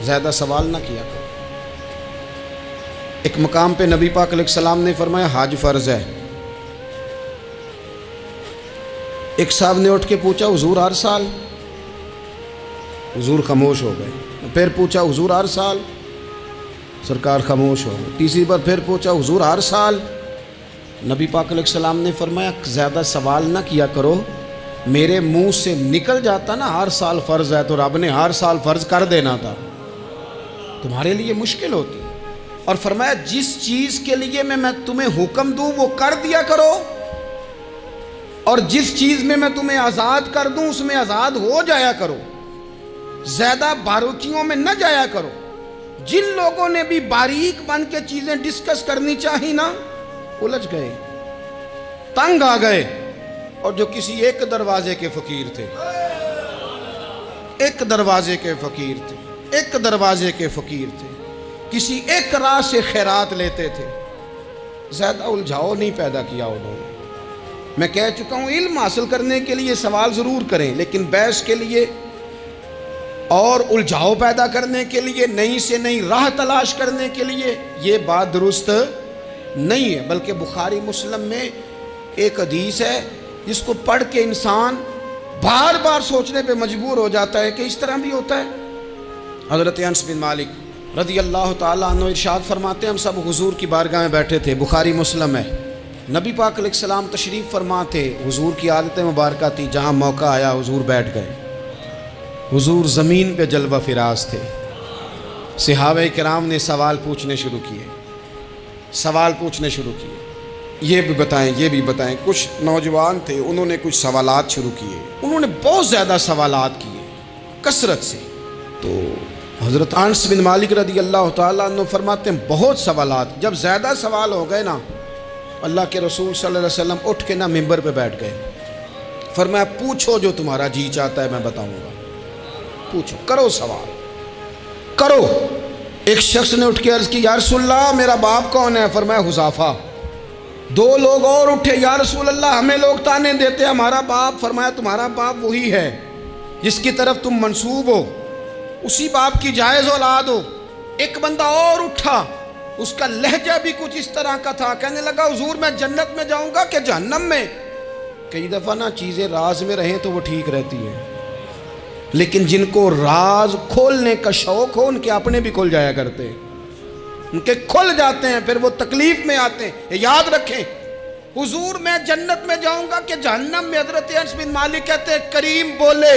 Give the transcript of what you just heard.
زیادہ سوال نہ کیا کرو۔ ایک مقام پہ نبی پاک علیہ السلام نے فرمایا حج فرض ہے۔ ایک صاحب نے اٹھ کے پوچھا حضور ہر سال؟ حضور خاموش ہو گئے۔ پھر پوچھا حضور ہر سال؟ سرکار خاموش ہو گئے۔ تیسری بار پھر پوچھا حضور ہر سال؟ نبی پاک علیہ السلام نے فرمایا زیادہ سوال نہ کیا کرو، میرے منہ سے نکل جاتا نا ہر سال فرض ہے تو رب نے ہر سال فرض کر دینا تھا، تمہارے لیے مشکل ہوتی۔ اور فرمایا جس چیز کے لیے میں تمہیں حکم دوں وہ کر دیا کرو، اور جس چیز میں تمہیں آزاد کر دوں اس میں آزاد ہو جایا کرو، زیادہ باریکیوں میں نہ جایا کرو۔ جن لوگوں نے بھی باریک بن کے چیزیں ڈسکس کرنی چاہی نا الجھ گئے، تنگ آ گئے، اور جو کسی ایک دروازے کے فقیر تھے، ایک دروازے کے فقیر تھے، ایک دروازے کے فقیر تھے، کسی ایک راہ سے خیرات لیتے تھے، زیادہ الجھاؤ نہیں پیدا کیا انہوں نے۔ میں کہہ چکا ہوں علم حاصل کرنے کے لیے سوال ضرور کریں، لیکن بحث کے لیے اور الجھاؤ پیدا کرنے کے لیے، نئی سے نئی راہ تلاش کرنے کے لیے یہ بات درست نہیں ہے۔ بلکہ بخاری مسلم میں ایک حدیث ہے جس کو پڑھ کے انسان بار بار سوچنے پہ مجبور ہو جاتا ہے کہ اس طرح بھی ہوتا ہے۔ حضرت انس بن مالک رضی اللہ تعالیٰ عنہ ارشاد فرماتے ہیں ہم سب حضور کی بارگاہ میں بیٹھے تھے، بخاری مسلم ہے، نبی پاک علیہ السلام تشریف فرما تھے، حضور کی عادت مبارکہ تھی جہاں موقع آیا حضور بیٹھ گئے، حضور زمین پہ جلوہ فراز تھے، صحابہ کرام نے سوال پوچھنے شروع کیے، سوال پوچھنے شروع کیے، یہ بھی بتائیں یہ بھی بتائیں۔ کچھ نوجوان تھے انہوں نے کچھ سوالات شروع کیے، انہوں نے بہت زیادہ سوالات کیے کثرت سے۔ تو حضرت انس بن مالک رضی اللہ تعالیٰ عنہ فرماتے ہیں بہت سوالات، جب زیادہ سوال ہو گئے نا اللہ کے رسول صلی اللہ علیہ وسلم اٹھ کے نا ممبر پہ بیٹھ گئے، فرمایا پوچھو جو تمہارا جی چاہتا ہے میں بتاؤں گا، پوچھو، کرو سوال کرو۔ ایک شخص نے اٹھ کے عرض کی یا رسول اللہ میرا باپ کون ہے؟ فرمایا حذیفہ۔ دو لوگ اور اٹھے یا رسول اللہ ہمیں لوگ تانے دیتے ہمارا باپ۔ فرمایا تمہارا باپ وہی ہے جس کی طرف تم منسوب ہو، اسی باپ کی جائز اولاد ہو۔ ایک بندہ اور اٹھا، اس کا لہجہ بھی کچھ اس طرح کا تھا، کہنے لگا حضور میں جنت میں جاؤں گا کہ جہنم میں؟ کئی دفعہ نا چیزیں راز میں رہیں تو وہ ٹھیک رہتی ہیں، لیکن جن کو راز کھولنے کا شوق ہو ان کے اپنے بھی کھل جایا کرتے ہیں، ان کے کھل جاتے ہیں، پھر وہ تکلیف میں آتے ہیں۔ یاد رکھیں حضور میں جنت میں جاؤں گا کہ جہنم میں؟ حضرت انس بن مالک کہتے ہیں کریم بولے